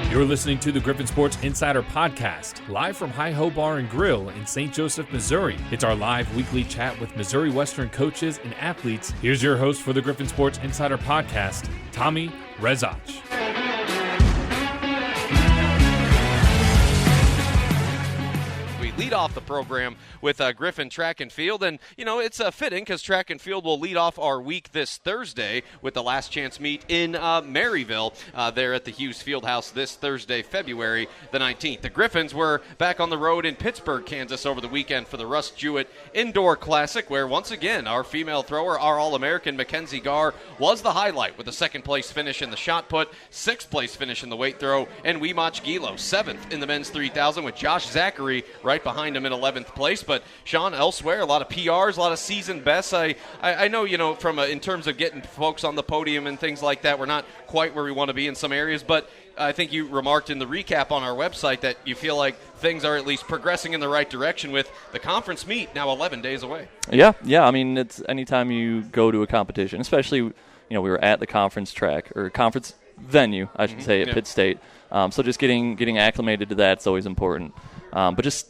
You're listening to the Griffin Sports Insider Podcast, live from Hi-Ho Bar and Grill in St. Joseph, Missouri. It's our live weekly chat with Missouri Western coaches and athletes. Here's your host for the Griffin Sports Insider Podcast, Tommy Rezach. Lead off the program with Griffin track and field, and it's fitting because track and field will lead off our week this Thursday with the last chance meet in Maryville there at the Hughes Fieldhouse this Thursday, February the 19th. The Griffins were back on the road in Pittsburgh, Kansas over the weekend for the Russ Jewett Indoor Classic, where once again our female thrower, our All-American Mackenzie Garr, was the highlight with a second place finish in the shot put, sixth place finish in the weight throw, and Weemach Gilo seventh in the men's 3,000 with Josh Zachary right behind him in 11th place. But Sean, elsewhere, a lot of PRs, a lot of season bests. I know, from in terms of getting folks on the podium and things like that, we're not quite where we want to be in some areas, but I think you remarked in the recap on our website that you feel like things are at least progressing in the right direction with the conference meet now 11 days away. Yeah. I mean, it's anytime you go to a competition, especially, we were at the conference track or conference venue, I should say, at Pitt State. So just getting acclimated to that is always important. But just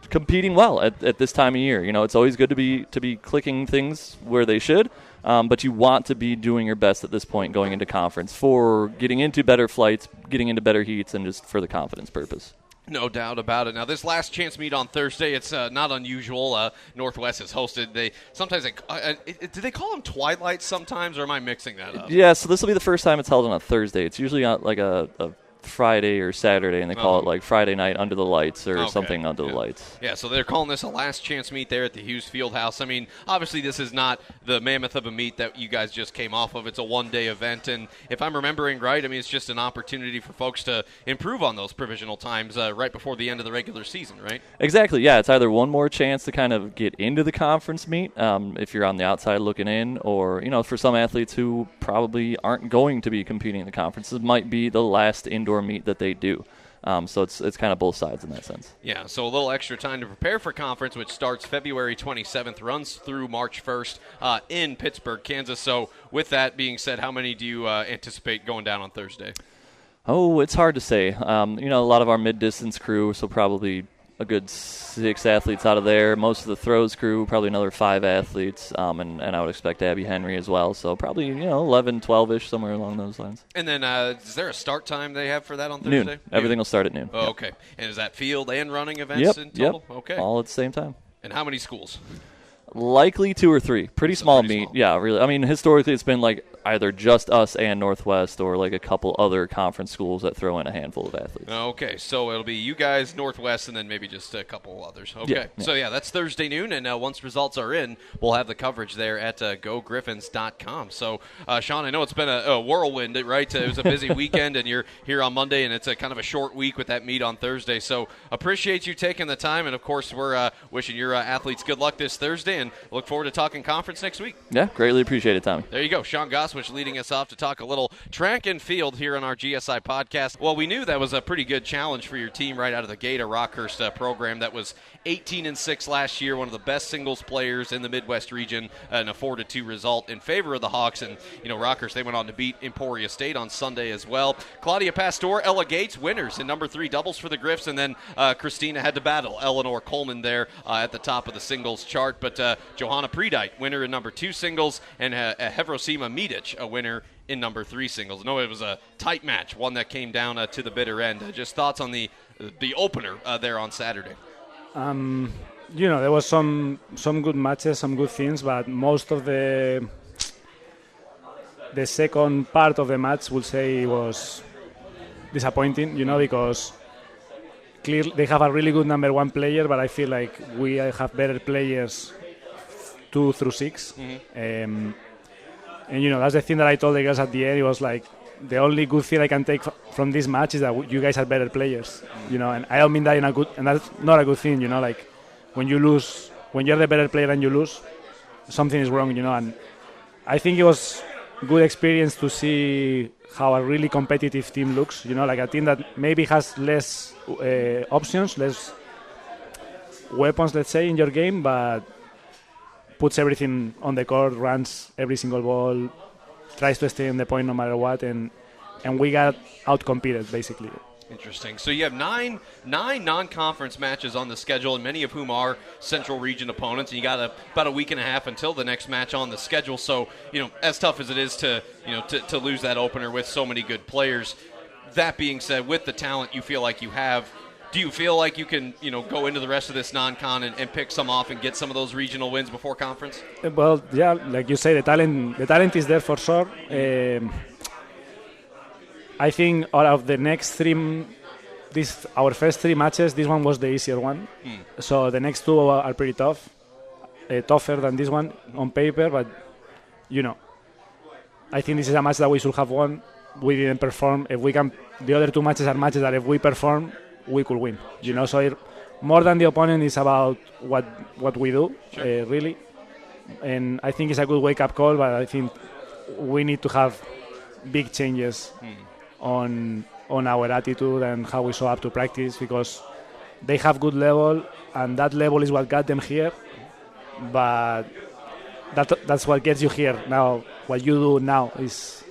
competing well at this time of year. It's always good to be clicking things where they should, but you want to be doing your best at this point going into conference for getting into better flights, getting into better heats, and just for the confidence purpose. No doubt about it. Now, this last chance meet on Thursday, it's not unusual. Northwest is hosted. Do they call them twilights sometimes, or am I mixing that up? Yeah, so this will be the first time it's held on a Thursday. It's usually on like a Friday or Saturday, and they call it like Friday night under the lights or something under the lights. Yeah, so they're calling this a last chance meet there at the Hughes Fieldhouse. I mean, obviously this is not the mammoth of a meet that you guys just came off of. It's a one-day event, and if I'm remembering right, I mean, it's just an opportunity for folks to improve on those provisional times right before the end of the regular season, right? Exactly, yeah. It's either one more chance to kind of get into the conference meet if you're on the outside looking in, or, for some athletes who probably aren't going to be competing in the conference, it might be the last indoor meet that they do. So it's kind of both sides in that sense. Yeah, so a little extra time to prepare for conference, which starts February 27th, runs through March 1st in Pittsburgh, Kansas. So with that being said, how many do you anticipate going down on Thursday? Oh, it's hard to say. A lot of our mid-distance crew, so probably a good 6 athletes out of there. Most of the throws crew, probably another 5 athletes, and I would expect Abby Henry as well. So probably 11, 12-ish, somewhere along those lines. And then is there a start time they have for that on Thursday? Noon. Everything will start at noon. Oh, okay. And is that field and running events in total? Yep. Okay. All at the same time. And how many schools? Likely 2 or 3. Pretty small meet. Yeah, really. I mean, historically it's been like either just us and Northwest or like a couple other conference schools that throw in a handful of athletes. Okay, so it'll be you guys, Northwest, and then maybe just a couple others. Okay, yeah. So that's Thursday noon, and once results are in, we'll have the coverage there at gogriffins.com. So, Sean, I know it's been a whirlwind, right? It was a busy weekend, and you're here on Monday, and it's a kind of a short week with that meet on Thursday. So appreciate you taking the time, and of course we're wishing your athletes good luck this Thursday, and look forward to talking conference next week. Yeah, greatly appreciate it, Tommy. There you go, Sean Gosewich leading us off to talk a little track and field here on our GSI podcast. Well, we knew that was a pretty good challenge for your team right out of the gate, a Rockhurst program that was 18-6 last year, one of the best singles players in the Midwest region, and a 4-2 result in favor of the Hawks. And, Rockhurst, they went on to beat Emporia State on Sunday as well. Claudia Pastor, Ella Gates, winners in number 3 doubles for the Griffs, and then Christina had to battle Eleanor Coleman there at the top of the singles chart. But Johanna Predite, winner in number 2 singles, and Hevrosima Medic, a winner in number 3 singles. No, it was a tight match, one that came down to the bitter end. Just thoughts on the opener there on Saturday? There was some good matches, some good things, but most of the second part of the match, would say, was disappointing. Because clearly they have a really good number 1 player, but I feel like we have better players 2 through 6. Mm-hmm. And, that's the thing that I told the guys at the end. It was like, the only good thing I can take from this match is that you guys are better players, and I don't mean that and that's not a good thing, like when you lose, when you're the better player and you lose, something is wrong, and I think it was good experience to see how a really competitive team looks, like a team that maybe has less options, less weapons, let's say, in your game, but puts everything on the court, runs every single ball, tries to stay in the point no matter what, and we got out-competed, basically. Interesting. So you have nine non-conference matches on the schedule, and many of whom are Central Region opponents. And you got about a week and a half until the next match on the schedule. So, as tough as it is to lose that opener with so many good players. That being said, with the talent you feel like you have, do you feel like you can, go into the rest of this non-con and pick some off and get some of those regional wins before conference? Well, yeah, like you say, the talent is there for sure. I think out of the next our first 3 matches, this one was the easier one. So the next 2 are pretty tough, tougher than this one on paper. But I think this is a match that we should have won. We didn't perform. If we can, the other 2 matches are matches that if we perform, we could win. So more than the opponent is about what we do, sure. Really. And I think it's a good wake-up call. But I think we need to have big changes on our attitude and how we show up to practice, because they have good level and that level is what got them here, but that's what gets you here. Now what you do now is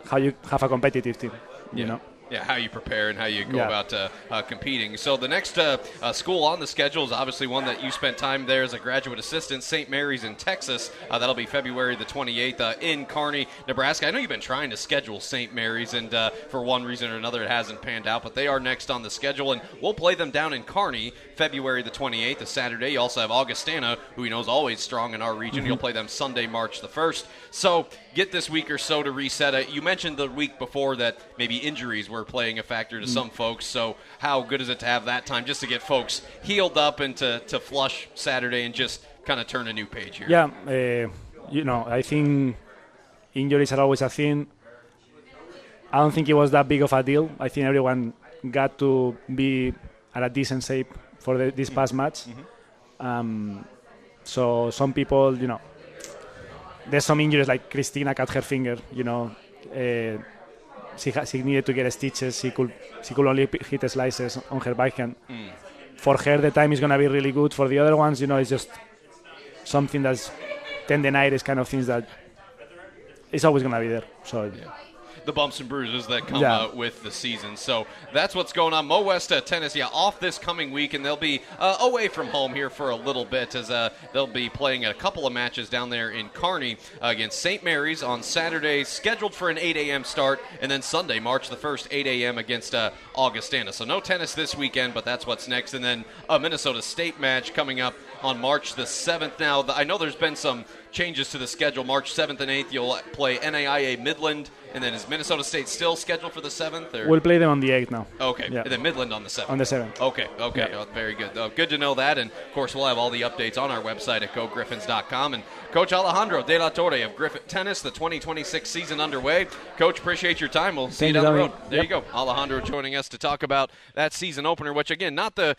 how you have a competitive team, you know. Yeah, how you prepare and how you go about competing. So the next school on the schedule is obviously one that you spent time there as a graduate assistant, St. Mary's in Texas. That'll be February the 28th in Kearney, Nebraska. I know you've been trying to schedule St. Mary's, and for one reason or another it hasn't panned out, but they are next on the schedule, and we'll play them down in Kearney February the 28th, a Saturday. You also have Augustana, who we know is always strong in our region. You'll play them Sunday, March the 1st. So get this week or so to reset it. You mentioned the week before that maybe injuries were playing a factor to some folks, so how good is it to have that time just to get folks healed up and to flush Saturday and just kind of turn a new page here? Yeah, I think injuries are always a thing. I don't think it was that big of a deal. I think everyone got to be at a decent shape for this past match. So some people, there's some injuries, like Christina cut her finger, she needed to get stitches. She could only hit slices on her backhand. For her, the time is going to be really good. For the other ones, it's just something that's tendinitis kind of things that it's always going to be there. So. Yeah. The bumps and bruises that come with the season. So that's what's going on. Mo West tennis, off this coming week, and they'll be away from home here for a little bit, as they'll be playing a couple of matches down there in Kearney against St. Mary's on Saturday, scheduled for an 8 a.m. start, and then Sunday, March the 1st, 8 a.m. against Augustana. So no tennis this weekend, but that's what's next. And then a Minnesota State match coming up on March the 7th. Now, I know there's been some changes to the schedule. March 7th and 8th, you'll play NAIA Midland, and then is Minnesota State still scheduled for the 7th? Or? We'll play them on the 8th now. Okay, and then Midland on the 7th. On the 7th. Okay, very good. Good to know that, and of course we'll have all the updates on our website at GoGriffins.com. And Coach Alejandro de la Torre of Griffin Tennis, the 2026 season underway. Coach, appreciate your time. We'll see you down the road. There you go. Alejandro joining us to talk about that season opener, which again, not the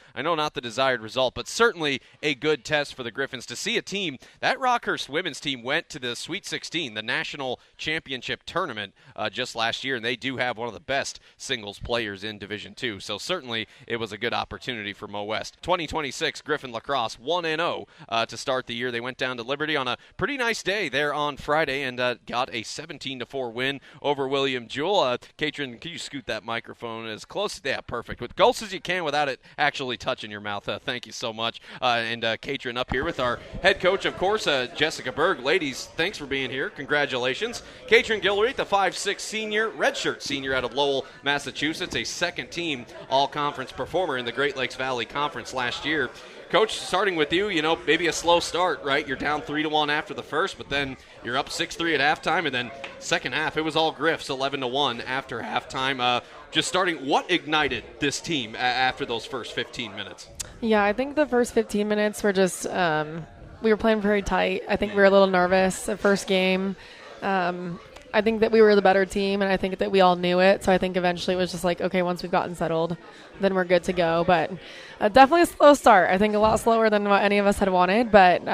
desired result, but certainly a good test for the Griffins to see a team. That Rockhurst women's team went to the Sweet 16, the national championship tournament, just last year, and they do have one of the best singles players in Division II. So certainly it was a good opportunity for Mo West. 2026 Griffin Lacrosse 1-0 to start the year. They went down to Liberty on a pretty nice day there on Friday and got a 17-4 win over William Jewell. Caetryn, can you scoot that microphone as close? Yeah, perfect. With close as you can without it actually touching your mouth. Thank you so much. And Caetryn up here with our head coach, of course, Jessica Berg. Ladies, thanks for being here. Congratulations. Caetryn Gilreath, the 5'6" senior, redshirt senior out of Lowell, Massachusetts, a second-team all-conference performer in the Great Lakes Valley Conference last year. Coach, starting with you, maybe a slow start, right? You're down 3-1 after the first, but then you're up 6-3 at halftime, and then second half, it was all Griffs, 11-1 after halftime. Just starting, what ignited this team after those first 15 minutes? Yeah, I think the first 15 minutes were just we were playing very tight. I think we were a little nervous the first game. I think that we were the better team, and I think that we all knew it. So I think eventually it was just like, okay, once we've gotten settled, then we're good to go. But definitely a slow start. I think a lot slower than what any of us had wanted. But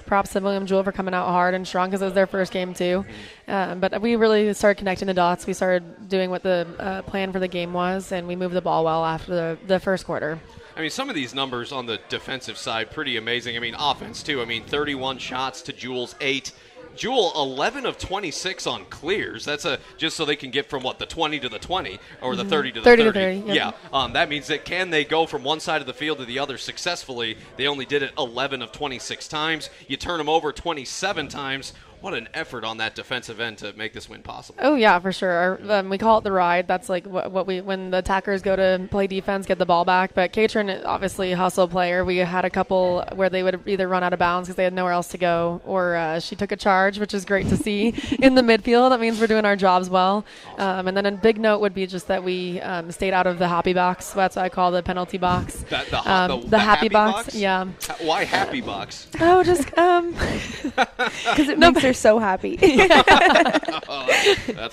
props to William Jewell for coming out hard and strong because it was their first game too. But we really started connecting the dots. We started doing what the plan for the game was, and we moved the ball well after the first quarter. I mean, some of these numbers on the defensive side, pretty amazing. I mean, offense too. I mean, 31 shots to Jewell's 8. Jewel, 11 of 26 on clears. That's just so they can get from, the 20 to the 20 or the 30 to the 30. 30 to 30, yep. Yeah, that means that can they go from one side of the field to the other successfully? They only did it 11 of 26 times. You turn them over 27 times. What an effort on that defensive end to make this win possible. Oh, yeah, for sure. We call it the ride. That's like what we, when the attackers go to play defense, get the ball back. But Caetryn, obviously a hustle player. We had a couple where they would either run out of bounds because they had nowhere else to go, or she took a charge, which is great to see in the midfield. That means we're doing our jobs well. Awesome. And then a big note would be just that we stayed out of the happy box. That's what I call the penalty box. The happy box? Yeah. Why happy box? Oh, just because it makes her so happy. That's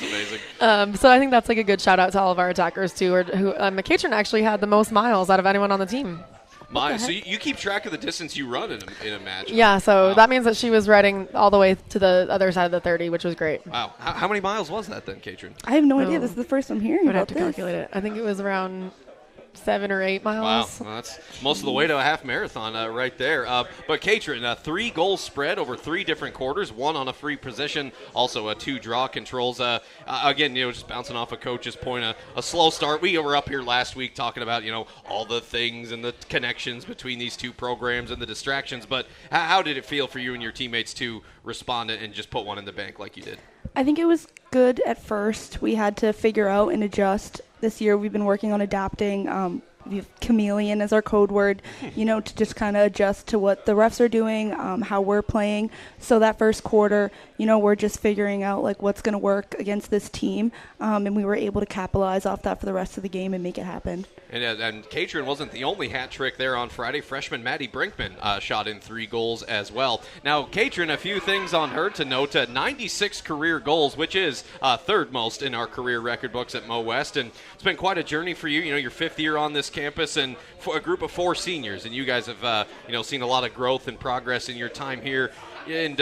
amazing. So I think that's like a good shout out to all of our attackers too. Who Caetryn actually had the most miles out of anyone on the team. So you keep track of the distance you run in a match. Yeah, so that means that she was riding all the way to the other side of the 30, which was great. Wow. How many miles was that then, Caetryn? I have no idea. This is the first I'm hearing about this. I'd have to calculate it. I think it was around 7 or 8 miles. Wow, well, that's most of the way to a half marathon right there. But Caetryn, 3 goals spread over 3 different quarters, 1 on a free position, also 2 draw controls. Again, just bouncing off a coach's point, a slow start. We were up here last week talking about, all the things and the connections between these 2 programs and the distractions. But how did it feel for you and your teammates to respond and just put one in the bank like you did? I think it was good at first. We had to figure out and adjust. This year we've been working on adapting. We have chameleon as our code word, to just kind of adjust to what the refs are doing, how we're playing. So that first quarter, we're just figuring out like what's going to work against this team. And we were able to capitalize off that for the rest of the game and make it happen. And Caetryn wasn't the only hat trick there on Friday. Freshman Maddie Brinkman shot in 3 goals as well. Now, Caetryn, a few things on her to note. 96 career goals, which is third most in our career record books at Mo West. And it's been quite a journey for you. Your 5th year on this campus and for a group of 4 seniors. And you guys have, seen a lot of growth and progress in your time here. And,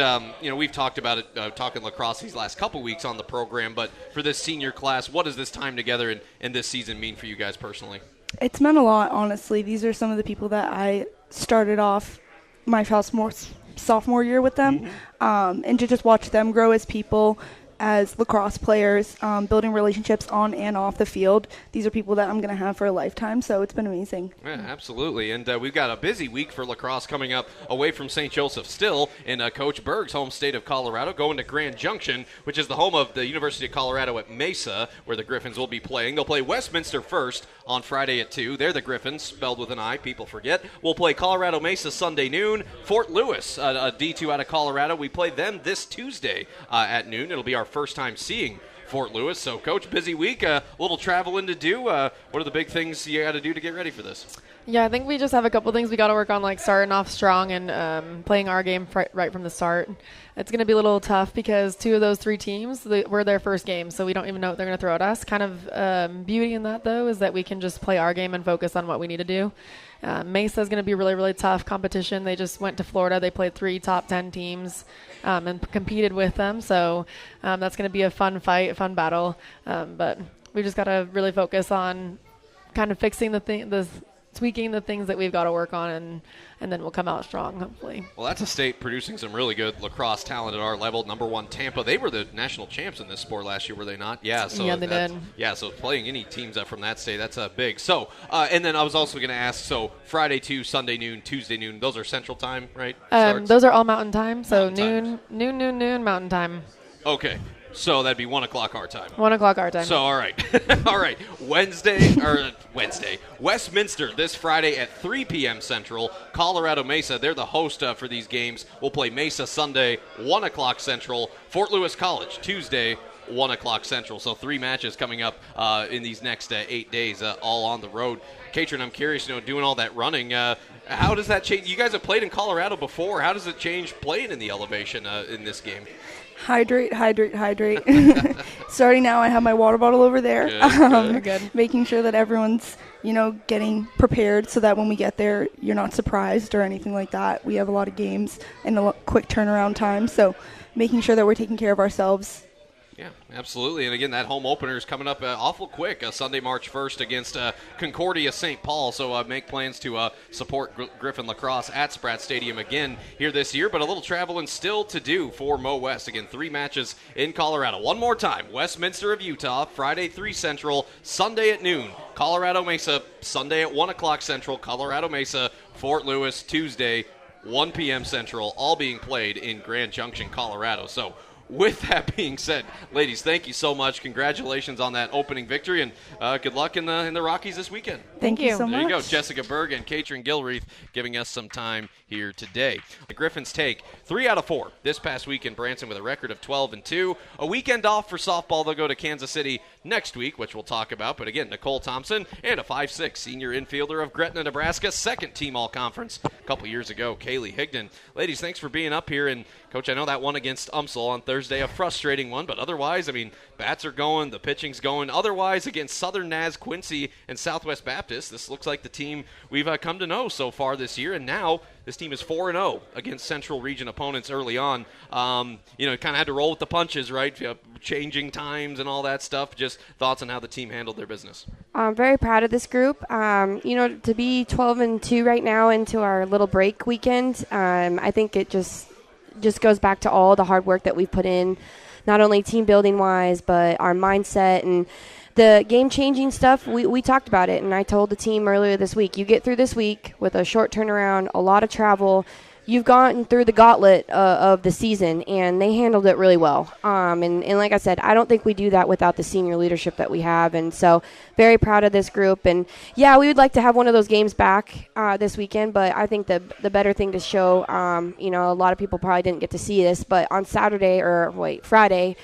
we've talked about it, talking lacrosse these last couple weeks on the program. But for this senior class, what does this time together and this season mean for you guys personally? It's meant a lot, honestly. These are some of the people that I started off my sophomore year with them. And to just watch them grow as people, as lacrosse players, building relationships on and off the field. These are people that I'm going to have for a lifetime, so it's been amazing. Yeah, absolutely. And we've got a busy week for lacrosse coming up away from St. Joseph still in Coach Berg's home state of Colorado, going to Grand Junction, which is the home of the University of Colorado at Mesa, where the Griffins will be playing. They'll play Westminster first on Friday at 2. They're the Griffins, spelled with an I, people forget. We'll play Colorado Mesa Sunday noon. Fort Lewis, a D2 out of Colorado, we play them this Tuesday at noon. It'll be our first time seeing Fort Lewis. So, Coach, busy week, a little traveling to do. What are the big things you got to do to get ready for this? Yeah, I think we just have a couple things we got to work on, like starting off strong and playing our game right from the start. It's going to be a little tough because 2 of those 3 teams were their first game, so we don't even know what they're going to throw at us. Kind of beauty in that, though, is that we can just play our game and focus on what we need to do. Mesa is going to be really, really tough competition. They just went to Florida. They played 3 top 10 teams and competed with them. So that's going to be a fun fight, a fun battle. But we just got to really focus on kind of fixing tweaking the things that we've got to work on, and then we'll come out strong, hopefully. Well, that's a state producing some really good lacrosse talent at our level. Number 1, Tampa. They were the national champs in this sport last year, were they not? Yeah, so yeah, they did. Yeah, so playing any teams from that state, that's big. So, and then I was also going to ask, so Friday 2, Sunday noon, Tuesday noon, those are Central Time, right? Those are all Mountain Time, so Mountain noon, Mountain Time. Okay. So that'd be 1 o'clock our time. 1 o'clock our time. So, all right. All right. Wednesday. Westminster this Friday at 3 p.m. Central. Colorado Mesa, they're the host for these games. We'll play Mesa Sunday, 1 o'clock Central. Fort Lewis College, Tuesday, 1 o'clock Central. So 3 matches coming up in these next 8 days, all on the road. Caetryn, I'm curious, doing all that running, how does that change? You guys have played in Colorado before. How does it change playing in the elevation in this game? Hydrate. Starting now, I have my water bottle over there. Good. Making sure that everyone's, getting prepared so that when we get there, you're not surprised or anything like that. We have a lot of games and a quick turnaround time, so making sure that we're taking care of ourselves Yeah, absolutely. And again, that home opener is coming up awful quick, Sunday, March 1st against Concordia St. Paul. So make plans to support Griffin lacrosse at Spratt Stadium again here this year. But a little traveling still to do for Mo West. Again, 3 matches in Colorado. One more time, Westminster of Utah, Friday 3 Central, Sunday at noon. Colorado Mesa, Sunday at 1 o'clock Central. Colorado Mesa, Fort Lewis, Tuesday, 1 p.m. Central, all being played in Grand Junction, Colorado. So with that being said, ladies, thank you so much. Congratulations on that opening victory, and good luck in the Rockies this weekend. Thank you so much. There you go. Jessica Berg and Caetryn Gilreath giving us some time here today. The Griffins take 3 out of 4 this past week in Branson with a record of 12-2. A weekend off for softball. They'll go to Kansas City next week, which we'll talk about. But again, Nicole Thompson and a 5'6" senior infielder of Gretna, Nebraska, second team all-conference a couple years ago, Kalee Higdon. Ladies, thanks for being up here. And, Coach, I know that one against UMSL on Thursday, a frustrating one, but otherwise, I mean, bats are going, the pitching's going. Otherwise, against Southern Naz, Quincy, and Southwest Baptist, this looks like the team we've come to know so far this year. And now this team is 4-0 against Central Region opponents early on. Kind of had to roll with the punches, right? Changing times and all that stuff. Just thoughts on how the team handled their business. I'm very proud of this group. To be 12-2 right now into our little break weekend, I think it just goes back to all the hard work that we've put in, not only team building wise, but our mindset and the game-changing stuff. We talked about it, and I told the team earlier this week, you get through this week with a short turnaround, a lot of travel. You've gotten through the gauntlet of the season, and they handled it really well. And like I said, I don't think we do that without the senior leadership that we have. And so very proud of this group. And, yeah, we would like to have one of those games back this weekend, but I think the better thing to show, a lot of people probably didn't get to see this, but on Friday,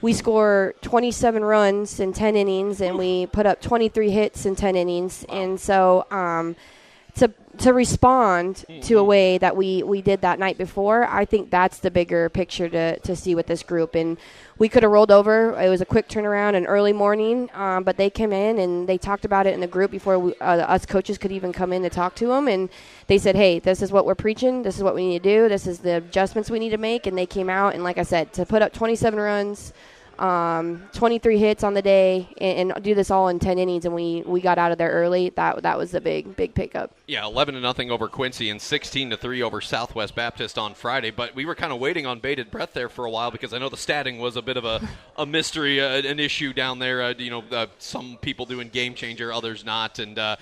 we score 27 runs in 10 innings, and we put up 23 hits in 10 innings. Wow. And so to respond to a way that we did that night before, I think that's the bigger picture to see with this group. And we could have rolled over. It was a quick turnaround, an early morning, but they came in and they talked about it in the group before us coaches could even come in to talk to them. And they said, hey, this is what we're preaching. This is what we need to do. This is the adjustments we need to make. And they came out, and like I said, to put up 27 runs, 23 hits on the day, and do this all in 10 innings, and we got out of there early. That was the big pickup. Yeah, 11-0 over Quincy and 16-3 over Southwest Baptist on Friday. But we were kind of waiting on bated breath there for a while because I know the statting was a bit of a mystery, an issue down there. Some people doing game changer, others not. And I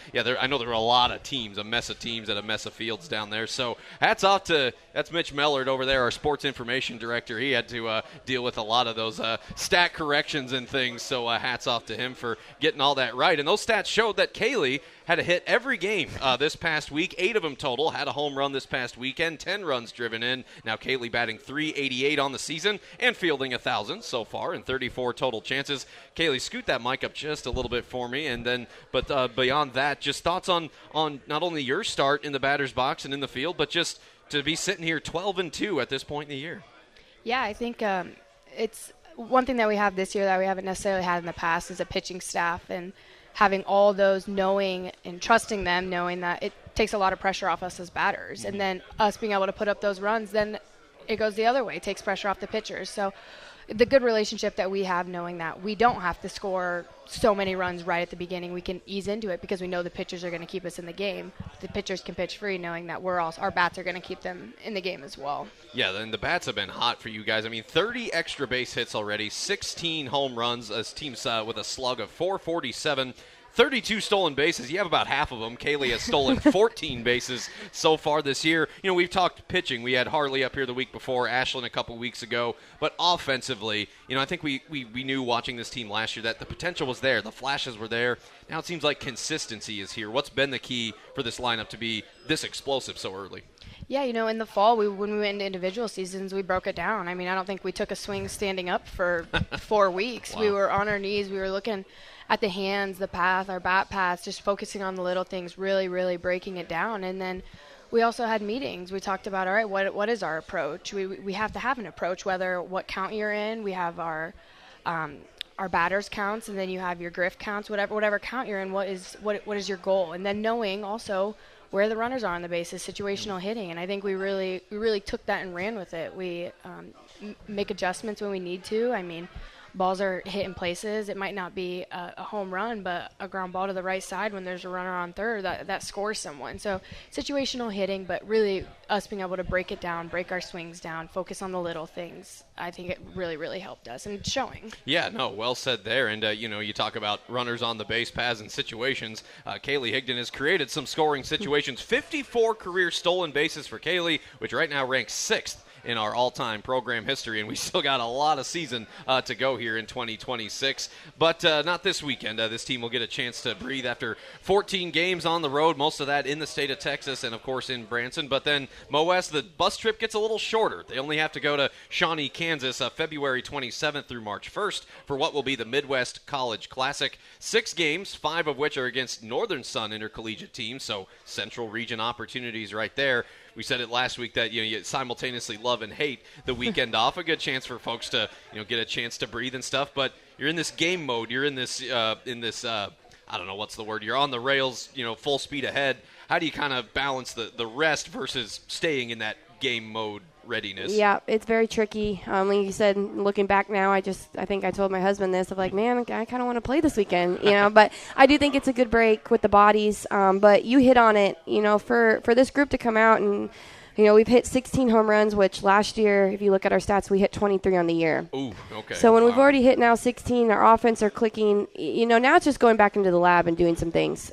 know there were a lot of teams, a mess of teams at a mess of fields down there. So hats off that's Mitch Mellard over there, our sports information director. He had to deal with a lot of those stat corrections and things. So hats off to him for getting all that right. And those stats showed that Kalee had a hit every game this past week, 8 of them total. Had a home run this past weekend, 10 runs driven in. Now Kalee batting .388 on the season and fielding 1,000 so far in 34 total chances. Kalee, scoot that mic up just a little bit for me, and then, but beyond that, just thoughts on not only your start in the batter's box and in the field, but just to be sitting here 12-2 at this point in the year. Yeah, I think it's one thing that we have this year that we haven't necessarily had in the past is a pitching staff, and having all those knowing and trusting them, knowing that it takes a lot of pressure off us as batters. Mm-hmm. And then us being able to put up those runs, then it goes the other way. It takes pressure off the pitchers. So the good relationship that we have, knowing that we don't have to score so many runs right at the beginning, we can ease into it because we know the pitchers are going to keep us in the game. The pitchers can pitch free, knowing that our bats are going to keep them in the game as well. Yeah, and the bats have been hot for you guys. I mean, 30 extra base hits already, 16 home runs as teams with a slug of .447. 32 stolen bases. You have about half of them. Kalee has stolen 14 bases so far this year. We've talked pitching. We had Harley up here the week before, Ashland a couple weeks ago. But offensively, I think we knew watching this team last year that the potential was there. The flashes were there. Now it seems like consistency is here. What's been the key for this lineup to be this explosive so early? Yeah, in the fall, when we went into individual seasons, we broke it down. I mean, I don't think we took a swing standing up for 4 weeks. Wow. We were on our knees. We were looking at the hands, the path, our bat paths, just focusing on the little things, really, really breaking it down. And then we also had meetings. We talked about, all right, what is our approach? We have to have an approach, what count you're in. We have our batters counts, and then you have your griff counts, whatever count you're in. What is your goal? And then knowing also where the runners are on the bases, situational hitting. And I think we really took that and ran with it. We make adjustments when we need to. I mean, balls are hit in places. It might not be a home run, but a ground ball to the right side when there's a runner on third, that scores someone. So situational hitting, but really us being able to break it down, break our swings down, focus on the little things, I think it really, really helped us, and it's showing. Yeah, no, well said there. And, you talk about runners on the base paths and situations. Kalee Higdon has created some scoring situations. 54 career stolen bases for Kalee, which right now ranks 6th in our all-time program history, and we still got a lot of season to go here in 2026. But not this weekend. This team will get a chance to breathe after 14 games on the road, most of that in the state of Texas and, of course, in Branson. But then Mo-West, the bus trip gets a little shorter. They only have to go to Shawnee, Kansas, February 27th through March 1st for what will be the Midwest College Classic. 6 games, 5 of which are against Northern Sun intercollegiate teams, so Central Region opportunities right there. We said it last week that you simultaneously love and hate the weekend off. A good chance for folks to get a chance to breathe and stuff. But you're in this game mode. You're in this I don't know what's the word. You're on the rails. Full speed ahead. How do you kind of balance the rest versus staying in that game mode readiness? Yeah, it's very tricky. Like you said, looking back now, I think I told my husband this of like, man, I kind of want to play this weekend, but I do think it's a good break with the bodies. But you hit on it, for this group to come out and, we've hit 16 home runs, which last year, if you look at our stats, we hit 23 on the year. Ooh, okay. So when we've already hit now 16, our offense are clicking, now it's just going back into the lab and doing some things.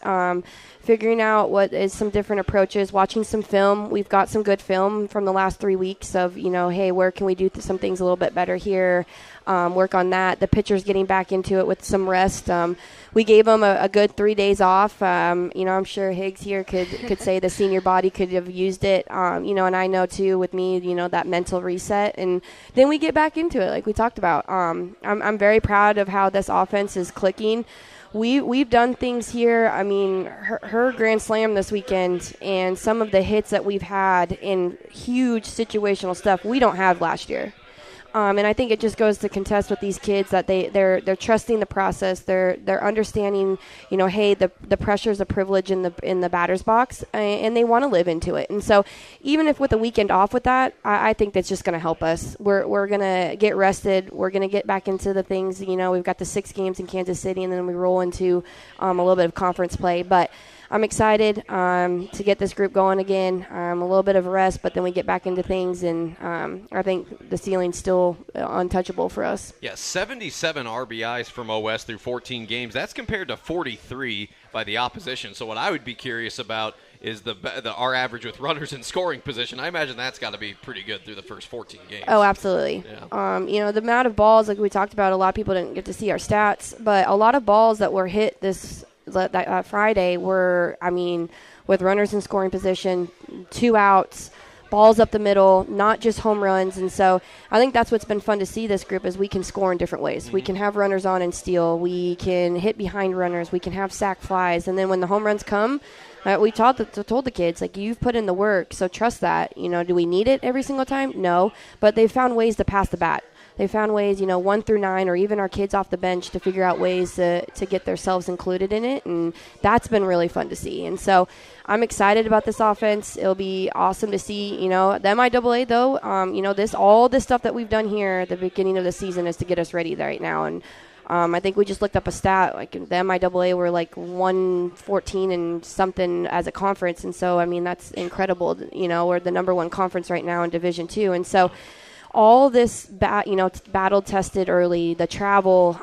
Figuring out what is some different approaches, watching some film. We've got some good film from the last 3 weeks of, hey, where can we do some things a little bit better here, work on that. The pitcher's getting back into it with some rest. We gave them a good 3 days off. I'm sure Higgs here could say the senior body could have used it, and I know too with me, that mental reset. And then we get back into it like we talked about. I'm very proud of how this offense is clicking. We've done things here. I mean, her grand slam this weekend and some of the hits that we've had in huge situational stuff we don't have last year. And I think it just goes to contest with these kids that they're trusting the process. They're understanding, hey, the pressure's a privilege in the batter's box, and they want to live into it. And so even if with a weekend off with that, I think that's just going to help us. We're going to get rested. We're going to get back into the things. We've got the 6 games in Kansas City, and then we roll into a little bit of conference play. But I'm excited to get this group going again. A little bit of a rest, but then we get back into things, and I think the ceiling's still untouchable for us. Yeah, 77 RBIs from Mo-West through 14 games. That's compared to 43 by the opposition. So what I would be curious about is our average with runners in scoring position. I imagine that's got to be pretty good through the first 14 games. Oh, absolutely. Yeah. The amount of balls, like we talked about, a lot of people didn't get to see our stats, but a lot of balls that were hit that Friday were, with runners in scoring position, 2 outs, balls up the middle, not just home runs. And so I think that's what's been fun to see this group is we can score in different ways. Mm-hmm. We can have runners on and steal. We can hit behind runners. We can have sac flies. And then when the home runs come, we told the kids, like, you've put in the work, so trust that. Do we need it every single time? No. But they've found ways to pass the bat. They found ways, 1 through 9, or even our kids off the bench to figure out ways to get themselves included in it, and that's been really fun to see. And so I'm excited about this offense. It'll be awesome to see, the MIAA, though, all this stuff that we've done here at the beginning of the season is to get us ready right now. And I think we just looked up a stat, like the MIAA were like 114 and something as a conference, and so, that's incredible. We're the number 1 conference right now in Division II, and so all this, battle tested early, the travel,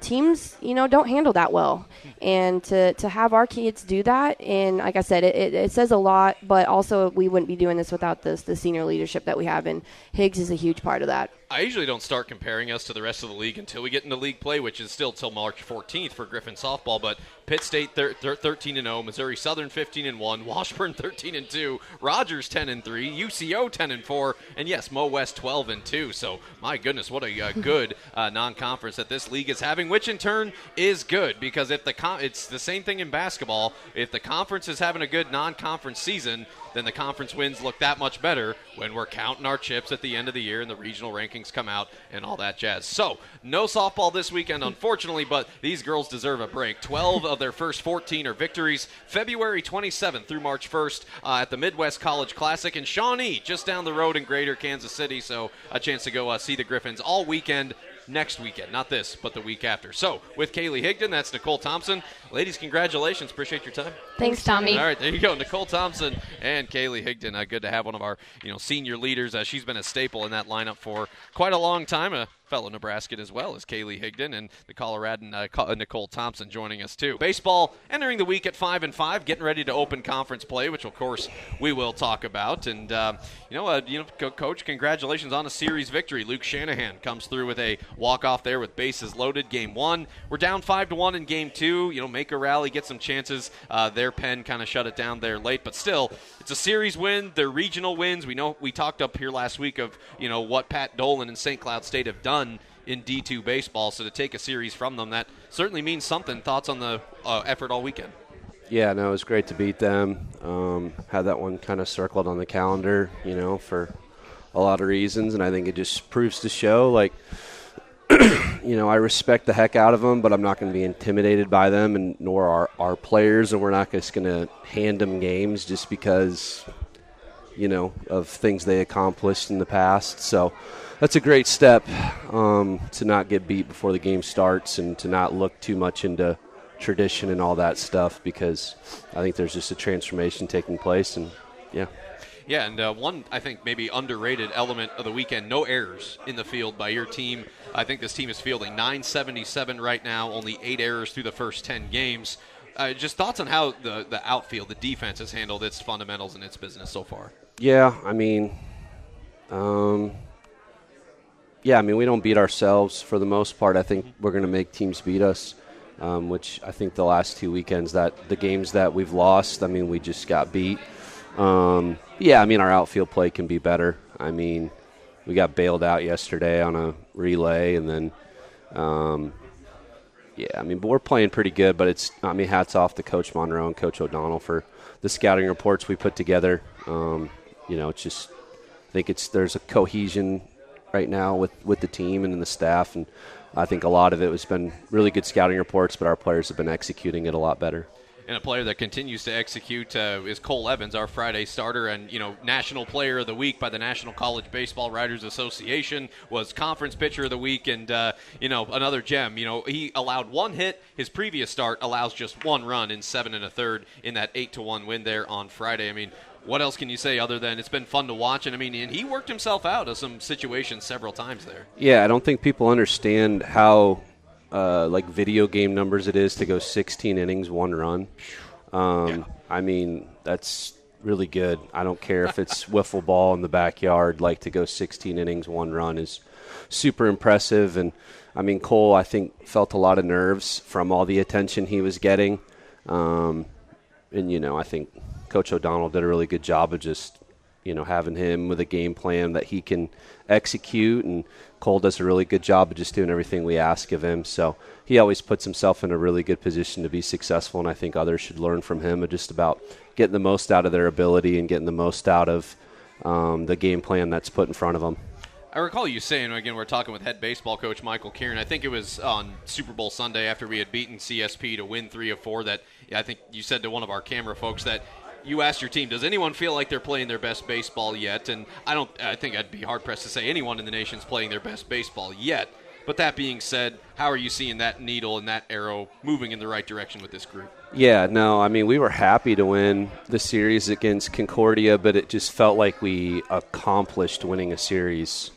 teams, don't handle that well. And to have our kids do that, and like I said, it says a lot, but also we wouldn't be doing this without the senior leadership that we have, and Higgs is a huge part of that. I usually don't start comparing us to the rest of the league until we get into league play, which is still till March 14th for Griffin softball. But Pitt State 13-0, Missouri Southern 15-1, Washburn 13-2, Rogers 10-3, UCO 10-4, and yes, Mo-West 12-2. So my goodness, what a good non-conference that this league is having, which in turn is good because if it's the same thing in basketball. If the conference is having a good non-conference season, then the conference wins look that much better when we're counting our chips at the end of the year and the regional rankings come out and all that jazz. So, no softball this weekend, unfortunately, but these girls deserve a break. 12 of their first 14 are victories. February 27th through March 1st at the Midwest College Classic in Shawnee, just down the road in Greater Kansas City. So, a chance to go see the Griffins all weekend. next weekend. Not this, but the week after. So, with Kalee Higdon, that's Nicole Thompson. Ladies, congratulations. Appreciate your time. Thanks, Tommy. All right, there you go. Nicole Thompson and Kalee Higdon. Good to have one of our senior leaders. She's been a staple in that lineup for quite a long time. A fellow Nebraskan as well as Kalee Higdon, and the Coloradan Nicole Thompson joining us too. Baseball entering the week at 5-5, getting ready to open conference play, which of course we will talk about. And Coach, congratulations on a series victory. Luke Shanahan comes through with a walk-off there with bases loaded. Game 1, we're down 5-1 in Game 2. Make a rally, get some chances. Their pen kind of shut it down there late, but still, it's a series win. They're regional wins. We talked up here last week of what Pat Dolan and St. Cloud State have done in D2 baseball, so to take a series from them, that certainly means something. Thoughts on the effort all weekend? Yeah, no, it was great to beat them. Had that one kind of circled on the calendar, for a lot of reasons, and I think it just proves to show, I respect the heck out of them, but I'm not going to be intimidated by them, and nor are our players, and we're not just going to hand them games just because, of things they accomplished in the past. So that's a great step to not get beat before the game starts and to not look too much into tradition and all that stuff, because I think there's just a transformation taking place, and yeah. Yeah, and one, I think, maybe underrated element of the weekend, no errors in the field by your team. I think this team is fielding 977 right now, only 8 errors through the first 10 games. Just thoughts on how the outfield, the defense, has handled its fundamentals and its business so far? Yeah, we don't beat ourselves for the most part. I think we're going to make teams beat us, which I think the last 2 weekends, that the games that we've lost, we just got beat. Our outfield play can be better. We got bailed out yesterday on a relay, and then, but we're playing pretty good. But it's, hats off to Coach Monroe and Coach O'Donnell for the scouting reports we put together. It's just, I think there's a cohesion right now with the team and in the staff, and I think a lot of it has been really good scouting reports, but our players have been executing it a lot better. And a player that continues to execute is Cole Evans, our Friday starter, and National Player of the Week by the National College Baseball Writers Association, was Conference Pitcher of the Week, and another gem. He allowed 1 hit. His previous start allows just 1 run in 7 1/3 in that 8-1 win there on Friday. What else can you say other than it's been fun to watch? And he worked himself out of some situations several times there. Yeah, I don't think people understand how video game numbers it is to go 16 innings, 1 run. That's really good. I don't care if it's wiffle ball in the backyard. To go 16 innings, 1 run is super impressive. And Cole, I think, felt a lot of nerves from all the attention he was getting. I think Coach O'Donnell did a really good job of just, having him with a game plan that he can execute, and Cole does a really good job of just doing everything we ask of him. So he always puts himself in a really good position to be successful, and I think others should learn from him just about getting the most out of their ability and getting the most out of the game plan that's put in front of them. I recall you saying, again, we're talking with head baseball coach Michael Keeran, I think it was on Super Bowl Sunday after we had beaten CSP to win 3 of 4, that I think you said to one of our camera folks that you asked your team, does anyone feel like they're playing their best baseball yet? And I think I'd be hard-pressed to say anyone in the nation's playing their best baseball yet. But that being said, how are you seeing that needle and that arrow moving in the right direction with this group? Yeah, no, we were happy to win the series against Concordia, but it just felt like we accomplished winning a series.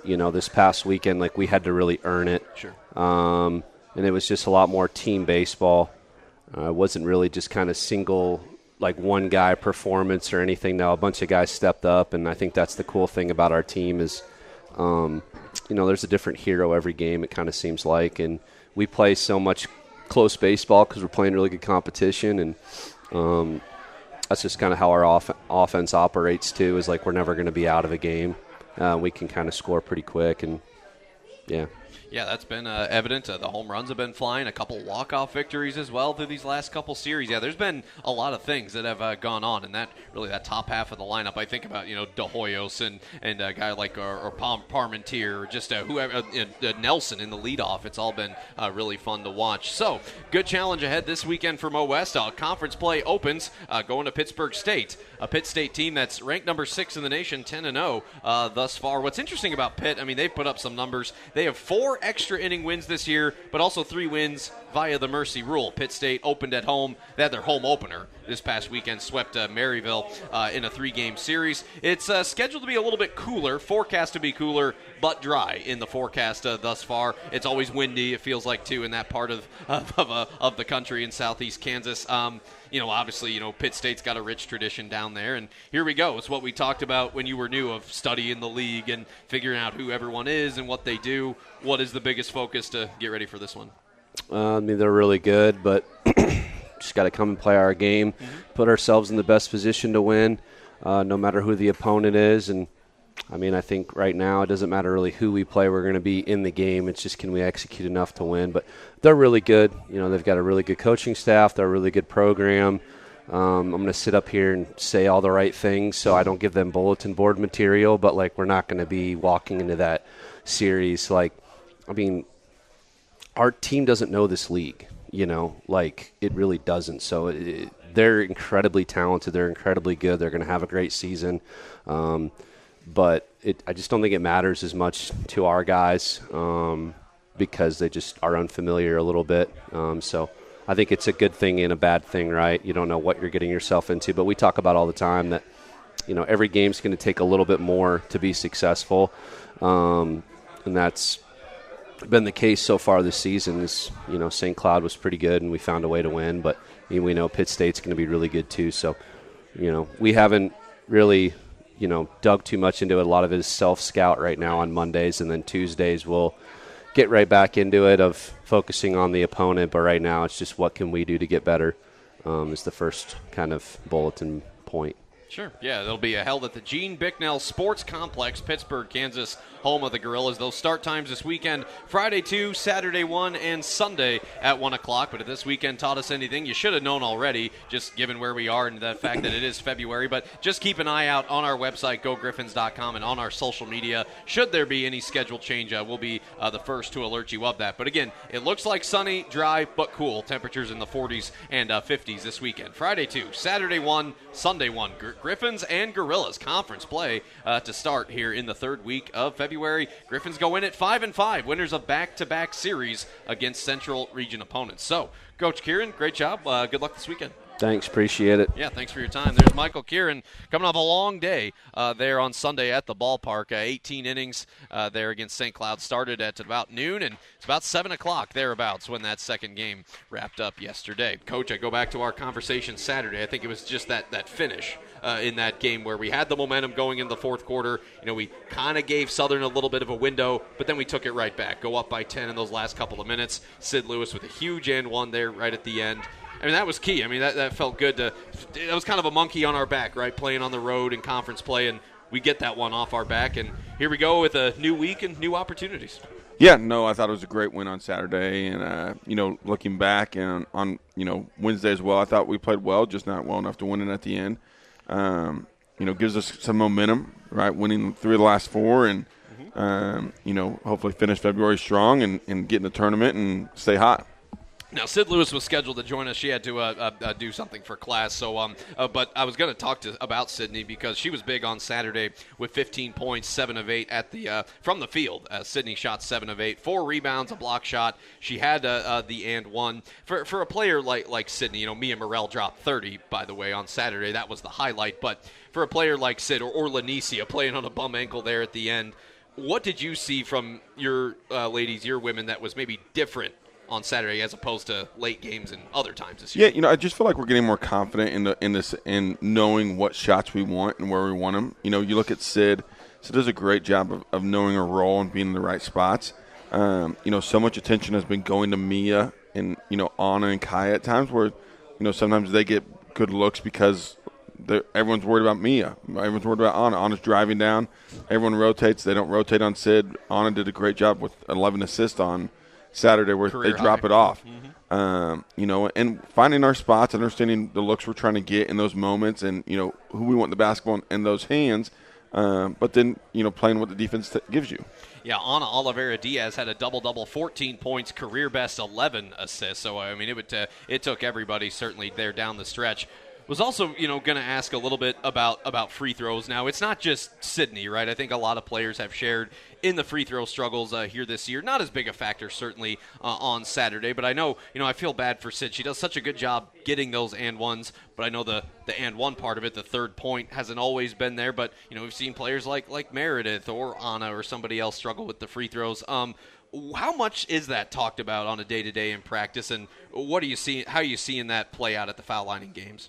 This past weekend, we had to really earn it. Sure. And it was just a lot more team baseball. It wasn't really just kind of single, one guy performance or anything. Now, a bunch of guys stepped up, and I think that's the cool thing about our team is, there's a different hero every game, it kind of seems like. And we play so much close baseball because we're playing really good competition, and that's just kind of how our offense operates, too, is we're never going to be out of a game. We can kind of score pretty quick, and Yeah. Yeah, that's been evident. The home runs have been flying. A couple walk-off victories as well through these last couple series. Yeah, there's been a lot of things that have gone on, and that top half of the lineup. I think about De Hoyos and a guy like or Parmentier, or just whoever Nelson in the leadoff. It's all been really fun to watch. So good challenge ahead this weekend for Mo West. Conference play opens going to Pittsburgh State, a Pitt State team that's ranked number 6 in the nation, 10-0 thus far. What's interesting about Pitt, I mean, they've put up some numbers. They have 4 extra inning wins this year, but also 3 wins via the mercy rule. Pitt State opened at home. They had their home opener this past weekend, swept Maryville in a 3-game series. It's scheduled to be a little bit cooler, forecast to be cooler, but dry in the forecast thus far. It's always windy, it feels like, too, in that part of the country in southeast Kansas. Obviously, Pitt State's got a rich tradition down there, and here we go. It's what we talked about when you were new, of studying the league and figuring out who everyone is and what they do. What is the biggest focus to get ready for this one? I mean, they're really good, but just got to come and play our game, put ourselves in the best position to win, no matter who the opponent is. And, I mean, I think right now it doesn't matter really who we play. We're going to be in the game. It's just, can we execute enough to win? But they're really good. They've got a really good coaching staff. They're a really good program. I'm going to sit up here and say all the right things so I don't give them bulletin board material, but, we're not going to be walking into that series. Our team doesn't know this league, it really doesn't. So they're incredibly talented. They're incredibly good. They're going to have a great season. But I just don't think it matters as much to our guys because they just are unfamiliar a little bit. So I think it's a good thing and a bad thing, right? You don't know what you're getting yourself into. But we talk about all the time that, every game's going to take a little bit more to be successful. And that's been the case so far this season. St. Cloud was pretty good and we found a way to win. But we know Pitt State's going to be really good too. So, we haven't really – dug too much into it. A lot of it is self-scout right now on Mondays, and then Tuesdays we'll get right back into it of focusing on the opponent. But right now it's just what can we do to get better is the first kind of bulletin point. Sure. Yeah, it'll be held at the Gene Bicknell Sports Complex, Pittsburgh, Kansas, home of the Gorillas. Those start times this weekend, Friday 2, Saturday 1, and Sunday at 1 o'clock. But if this weekend taught us anything, you should have known already, just given where we are and the fact that it is February. But just keep an eye out on our website, gogriffins.com, and on our social media. Should there be any schedule change, we'll be the first to alert you of that. But again, it looks like sunny, dry, but cool. Temperatures in the 40s and 50s this weekend. Friday 2, Saturday 1, Sunday 1. Griffins and Gorillas conference play to start here in the third week of February. Griffins go in at 5-5, winners of back-to-back series against Central Region opponents. So, Coach Keeran, great job. Good luck this weekend. Thanks, appreciate it. Yeah, thanks for your time. There's Michael Keeran coming off a long day there on Sunday at the ballpark. 18 innings there against St. Cloud. Started at about noon, and it's about 7 o'clock thereabouts when that second game wrapped up yesterday. Coach, I go back to our conversation Saturday. I think it was just that finish in that game where we had the momentum going in the fourth quarter. We kind of gave Southern a little bit of a window, but then we took it right back. Go up by 10 in those last couple of minutes. Sid Lewis with a huge and one there right at the end. I mean, that was key. I mean, that felt good. That was kind of a monkey on our back, right, playing on the road in conference play, and we get that one off our back. And here we go with a new week and new opportunities. Yeah, no, I thought it was a great win on Saturday. And, looking back and on Wednesday as well, I thought we played well, just not well enough to win it at the end. Gives us some momentum, right, winning 3 of the last 4 and, hopefully finish February strong and get in the tournament and stay hot. Now, Sid Lewis was scheduled to join us. She had to do something for class. So, but I was going to talk about Sydney because she was big on Saturday with 15 points, 7 of 8 at the from the field. Sydney shot 7 of 8, 4 rebounds, a block shot. She had the and one for a player like Sydney. Mia Morrell dropped 30, by the way, on Saturday. That was the highlight. But for a player like Sid or Lanicia playing on a bum ankle there at the end, what did you see from your ladies, your women, that was maybe different on Saturday as opposed to late games and other times this year? Yeah, I just feel like we're getting more confident in knowing what shots we want and where we want them. You look at Sid. Sid does a great job of knowing her role and being in the right spots. So much attention has been going to Mia and Anna and Kai at times where sometimes they get good looks because everyone's worried about Mia. Everyone's worried about Anna. Anna's driving down. Everyone rotates. They don't rotate on Sid. Anna did a great job with 11 assists on Saturday where Career they drop high. it off. And finding our spots, understanding the looks we're trying to get in those moments, and who we want the basketball in those hands. But then playing what the defense gives you. Yeah, Ana Oliveira Diaz had a double-double, 14 points, career best 11 assists. So I mean, it took everybody certainly there down the stretch. Was also, going to ask a little bit about free throws. Now, it's not just Sydney, right? I think a lot of players have shared in the free throw struggles here this year. Not as big a factor, certainly, on Saturday. But I know, I feel bad for Sid. She does such a good job getting those and ones. But I know the and one part of it, the third point, hasn't always been there. But, we've seen players like Meredith or Anna or somebody else struggle with the free throws. How much is that talked about on a day-to-day in practice, and what are you seeing? How are you seeing that play out at the foul line in games?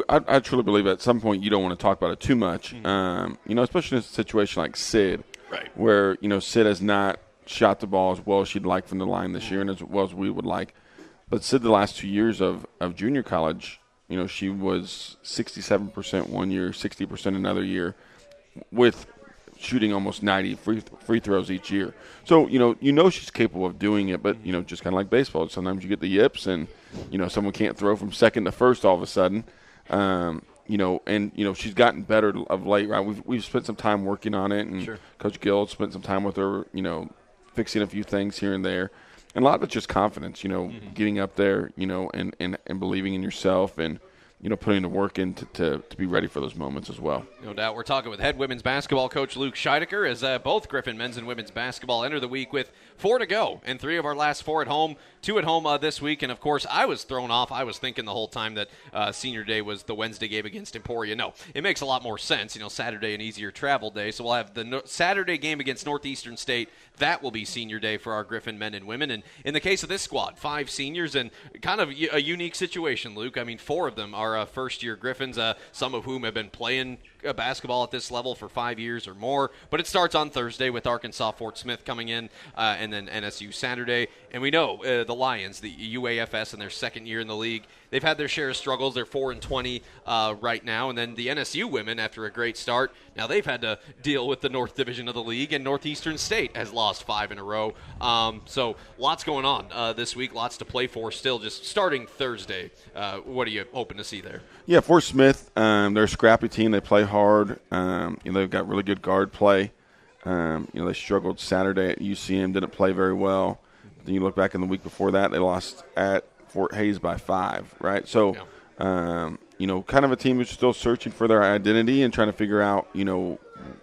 I truly believe at some point you don't want to talk about it too much. Especially in a situation like Sid, right? Where Sid has not shot the ball as well as she'd like from the line this year, and as well as we would like. But Sid, the last 2 years of junior college, she was 67% one year, 60% another year, with shooting almost 90 free throws each year. So, she's capable of doing it, but, just kind of like baseball. Sometimes you get the yips and, someone can't throw from second to first all of a sudden. She's gotten better of late, right? We've spent some time working on it, and sure. Coach Gill spent some time with her, fixing a few things here and there. And a lot of it's just confidence, getting up there, and believing in yourself and, putting the work in to be ready for those moments as well. No doubt. We're talking with head women's basketball coach Luke Scheidecker as both Griffin men's and women's basketball enter the week with 4 to go, and 3 of our last 4 at home, 2 at home this week. And, of course, I was thrown off. I was thinking the whole time that senior day was the Wednesday game against Emporia. No, it makes a lot more sense. Saturday an easier travel day. So we'll have the Saturday game against Northeastern State. That will be senior day for our Griffin men and women. And in the case of this squad, 5 seniors and kind of a unique situation, Luke. I mean, 4 of them are first-year Griffins, some of whom have been playing basketball at this level for 5 years or more. But it starts on Thursday with Arkansas Fort Smith coming in, and then NSU Saturday. And we know the Lions, the UAFS, in their second year in the league, they've had their share of struggles. They're 4-20 right now. And then the NSU women, after a great start, now they've had to deal with the North Division of the league, and Northeastern State has lost 5 in a row. So lots going on this week, lots to play for still, just starting Thursday. What are you hoping to see there? Yeah, Fort Smith, they're a scrappy team. They play hard. They've got really good guard play. They struggled Saturday at UCM, didn't play very well. Then you look back in the week before that, they lost at Fort Hays by 5, right? So, kind of a team who's still searching for their identity and trying to figure out,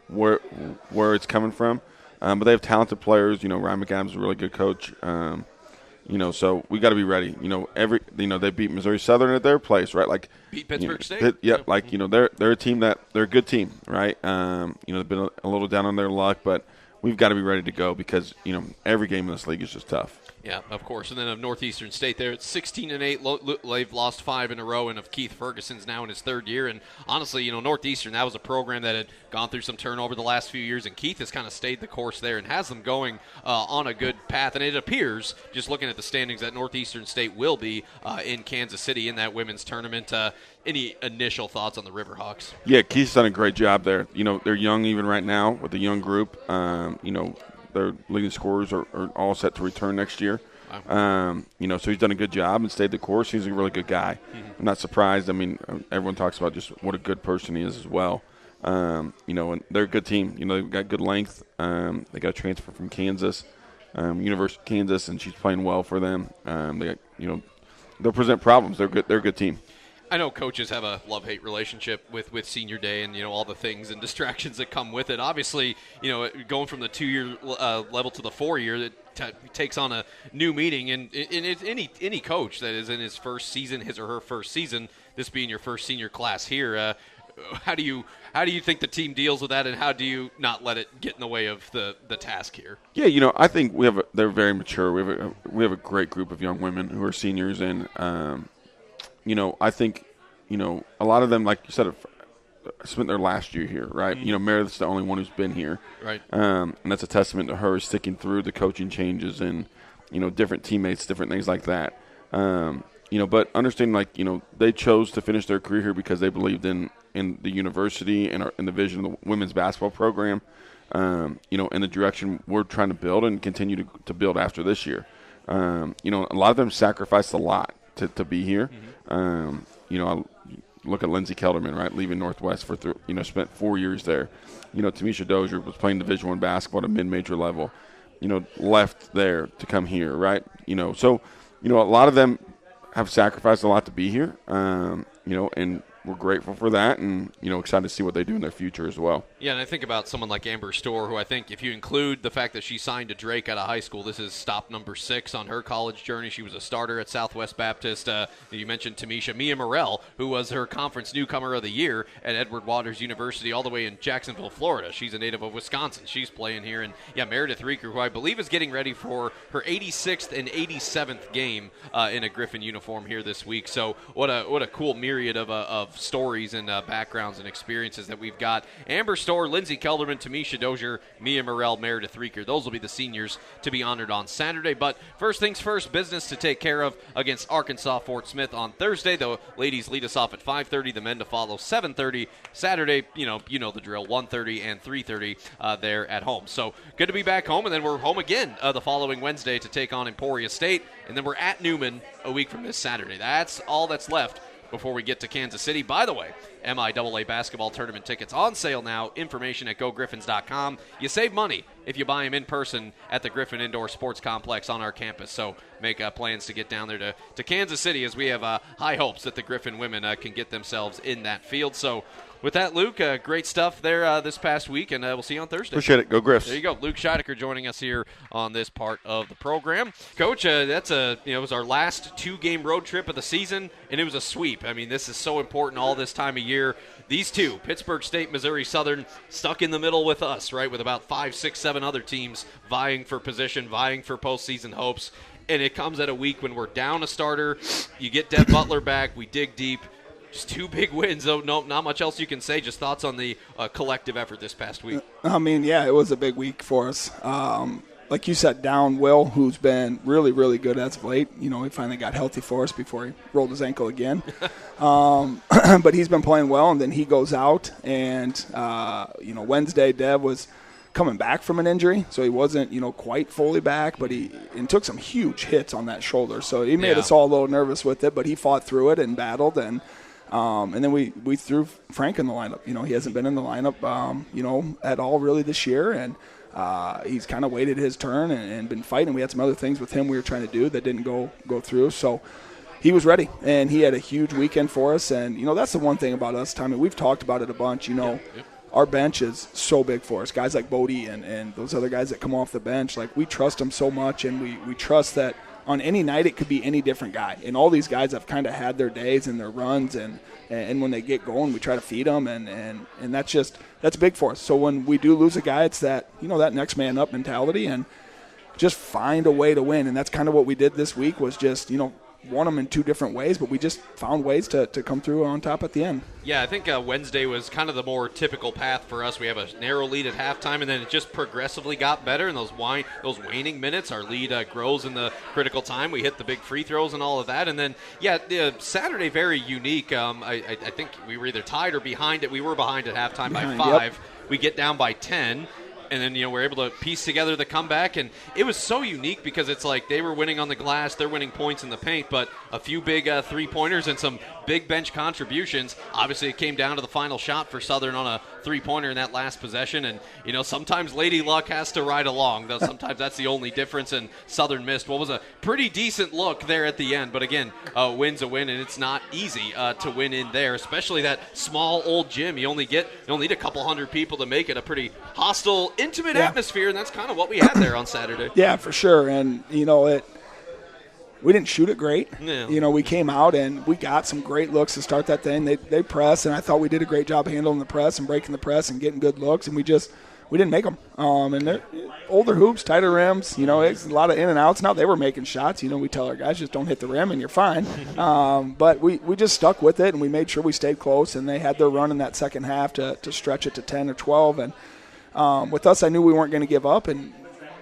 where it's coming from. But they have talented players. Ryan McAdams is a really good coach. So we got to be ready. They beat Missouri Southern at their place, right? Like beat Pittsburgh State. They're a team they're a good team, right? They've been a little down on their luck, but we've got to be ready to go because every game in this league is just tough. Yeah, of course. And then of Northeastern State, they're at 16-8. They've lost 5 in a row, and of Keith Ferguson's now in his 3rd year. And honestly, Northeastern, that was a program that had gone through some turnover the last few years, and Keith has kind of stayed the course there and has them going on a good path. And it appears, just looking at the standings, that Northeastern State will be in Kansas City in that women's tournament. Any initial thoughts on the Riverhawks? Yeah, Keith's done a great job there. They're young even right now with a young group. Their leading scorers are all set to return next year. Wow. So he's done a good job and stayed the course. He's a really good guy. Mm-hmm. I'm not surprised. I mean, everyone talks about just what a good person he is as well. And they're a good team. They've got good length. They got a transfer from Kansas, University of Kansas, and she's playing well for them. They got, they'll present problems. They're good. They're a good team. I know coaches have a love-hate relationship with senior day and, all the things and distractions that come with it. Obviously, going from the 2-year level to the 4-year, it takes on a new meaning. And any coach that is in his first season, his or her first season, this being your first senior class here, how do you think the team deals with that, and how do you not let it get in the way of the task here? Yeah, I think they're very mature. We have a great group of young women who are seniors, and I think, a lot of them, like you said, spent their last year here, right? Mm-hmm. Meredith's the only one who's been here. Right. And that's a testament to her sticking through the coaching changes and, different teammates, different things like that. But understanding, like, they chose to finish their career here because they believed in the university and in the vision of the women's basketball program, in the direction we're trying to build and continue to build after this year. A lot of them sacrificed a lot to be here. I look at Lindsay Kelderman, right, leaving Northwest for spent 4 years there. Tamisha Dozier was playing Division I basketball at a mid-major level. Left there to come here, right? So a lot of them have sacrificed a lot to be here, and we're grateful for that, and excited to see what they do in their future as well. Yeah, and I think about someone like Amber Storr, who I think if you include the fact that she signed to Drake out of high school, this is stop number 6 on her college journey. She was a starter at Southwest Baptist. You mentioned Tamisha. Mia Morrell, who was her conference newcomer of the year at Edward Waters University all the way in Jacksonville, Florida. She's a native of Wisconsin. She's playing here. And, Meredith Reeker, who I believe is getting ready for her 86th and 87th game in a Griffin uniform here this week. So what a cool myriad of stories and backgrounds and experiences that we've got. Amber Storr, Lindsay Kelderman, Tamisha Dozier, Mia Morrell, Meredith Reeker. Those will be the seniors to be honored on Saturday. But first things first, business to take care of against Arkansas Fort Smith on Thursday. The ladies lead us off at 5:30, the men to follow 7:30. Saturday, you know the drill, 1:30 and 3:30 there at home. So good to be back home, and then we're home again the following Wednesday to take on Emporia State, and then we're at Newman a week from this Saturday. That's all that's left before we get to Kansas City. By the way, MIAA basketball tournament tickets on sale now. Information at GoGriffins.com. You save money if you buy them in person at the Griffin Indoor Sports Complex on our campus. So make plans to get down there to Kansas City, as we have high hopes that the Griffin women can get themselves in that field. So with that, Luke, great stuff there this past week, and we'll see you on Thursday. Appreciate it. Go Griffs. There you go. Luke Scheidecker joining us here on this part of the program. Coach, that's it was our last 2-game road trip of the season, and it was a sweep. I mean, this is so important all this time of year. These two, Pittsburgh State, Missouri Southern, stuck in the middle with us, right, with about 5, 6, 7 other teams vying for position, vying for postseason hopes. And it comes at a week when we're down a starter. You get Deb Butler back. We dig deep. Just 2 big wins, though. No, not much else you can say. Just thoughts on the collective effort this past week. I mean, yeah, it was a big week for us. Like you said, down Will, who's been really, really good as of late. He finally got healthy for us before he rolled his ankle again. But he's been playing well, and then he goes out. And, Wednesday, Dev was coming back from an injury, so he wasn't, quite fully back, but he took some huge hits on that shoulder. So he made us all a little nervous with it, but he fought through it and battled. And then we threw Frank in the lineup. He hasn't been in the lineup, at all really this year. And he's kind of waited his turn and been fighting. We had some other things with him we were trying to do that didn't go through. So he was ready, and he had a huge weekend for us. And, that's the one thing about us, Tommy. We've talked about it a bunch, Our bench is so big for us. Guys like Bode and those other guys that come off the bench, like, we trust them so much, and we trust that on any night it could be any different guy. And all these guys have kind of had their days and their runs, and when they get going, we try to feed them, and that's big for us. So when we do lose a guy, it's that, that next man up mentality, and just find a way to win. And that's kind of what we did this week, was just, won them in 2 different ways, but we just found ways to come through on top at the end. Yeah, I think Wednesday was kind of the more typical path for us. We have a narrow lead at halftime, and then it just progressively got better. In those waning minutes, our lead grows in the critical time. We hit the big free throws and all of that. And then, Saturday, very unique. I think we were either tied or behind it. We were behind at halftime by 5. Yep. We get down by 10. And then, we're able to piece together the comeback. And it was so unique because it's like they were winning on the glass, they're winning points in the paint, but a few big three-pointers and some big bench contributions. Obviously, it came down to the final shot for Southern on a three-pointer in that last possession. And, sometimes Lady Luck has to ride along. Though sometimes that's the only difference, and Southern missed what was a pretty decent look there at the end. But, again, win's a win, and it's not easy to win in there, especially that small old gym. You'll need a couple hundred people to make it a pretty hostile, intimate atmosphere, and that's kind of what we had there on Saturday. Yeah, for sure. And, we didn't shoot it great. Yeah. We came out and we got some great looks to start that thing. They pressed, and I thought we did a great job handling the press and breaking the press and getting good looks, and we didn't make them. And they're older hoops, tighter rims. It's a lot of in and outs. Now they were making shots. We tell our guys, just don't hit the rim and you're fine. But we just stuck with it, and we made sure we stayed close, and they had their run in that second half to stretch it to 10 or 12. And with us, I knew we weren't going to give up, and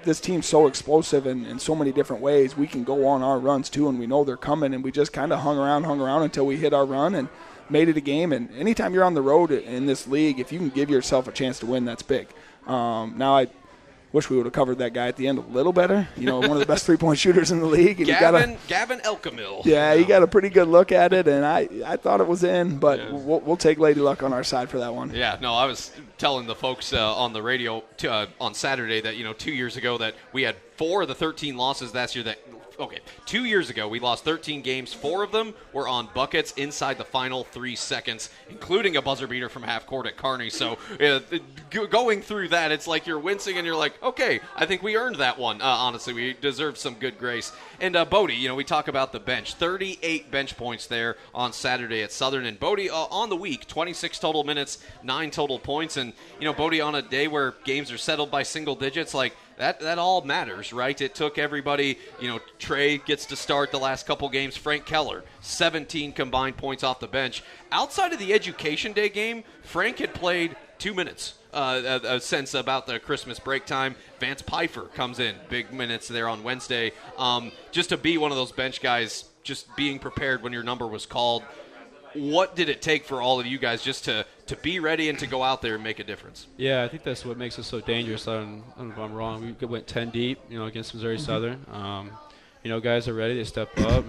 this team's so explosive in so many different ways. We can go on our runs too, and we know they're coming, and we just kind of hung around until we hit our run and made it a game. And anytime you're on the road in this league, if you can give yourself a chance to win, that's big. Now I wish we would have covered that guy at the end a little better. One of the best three-point shooters in the league. And Gavin Elkamil. Yeah, he got a pretty good look at it, and I thought it was in, but we'll take Lady Luck on our side for that one. Yeah, no, I was telling the folks on the radio on Saturday that 2 years ago that we had 4 of the 13 losses last year. 2 years ago we lost 13 games. 4 of them were on buckets inside the final 3 seconds, including a buzzer beater from half court at Kearney. So going through that, it's like you're wincing and you're like, okay, I think we earned that one. Honestly, we deserve some good grace. And Bode, we talk about the bench. 38 bench points there on Saturday at Southern. And Bode on the week, 26 total minutes, 9 total points. And, Bode on a day where games are settled by single digits, like, that all matters, right? It took everybody, Trey gets to start the last couple games. Frank Keller, 17 combined points off the bench. Outside of the Education Day game, Frank had played 2 minutes since about the Christmas break time. Vance Pfeiffer comes in, big minutes there on Wednesday. Just to be one of those bench guys, just being prepared when your number was called. What did it take for all of you guys just to be ready and to go out there and make a difference? Yeah, I think that's what makes us so dangerous. I don't know if I'm wrong. We went 10 deep, against Missouri Southern. Guys are ready. They step up.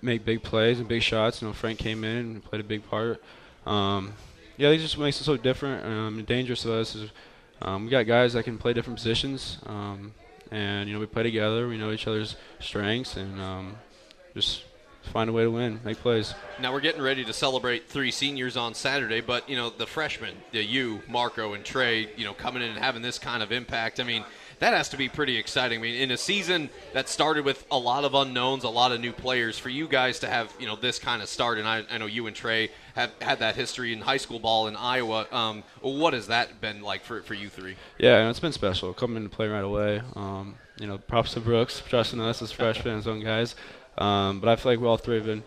Make big plays and big shots. Frank came in and played a big part. It just makes us so different and dangerous to us. We got guys that can play different positions, and we play together. We know each other's strengths, and just find a way to win, make plays. Now we're getting ready to celebrate 3 seniors on Saturday, but the freshmen, you, Marco, and Trey, coming in and having this kind of impact. That has to be pretty exciting. In a season that started with a lot of unknowns, a lot of new players, for you guys to have this kind of start, and I know you and Trey have had that history in high school ball in Iowa. What has that been like for you 3? Yeah, it's been special coming in to play right away. Props to Brooks for trusting us as freshmen, as young guys. But I feel like we all 3 have been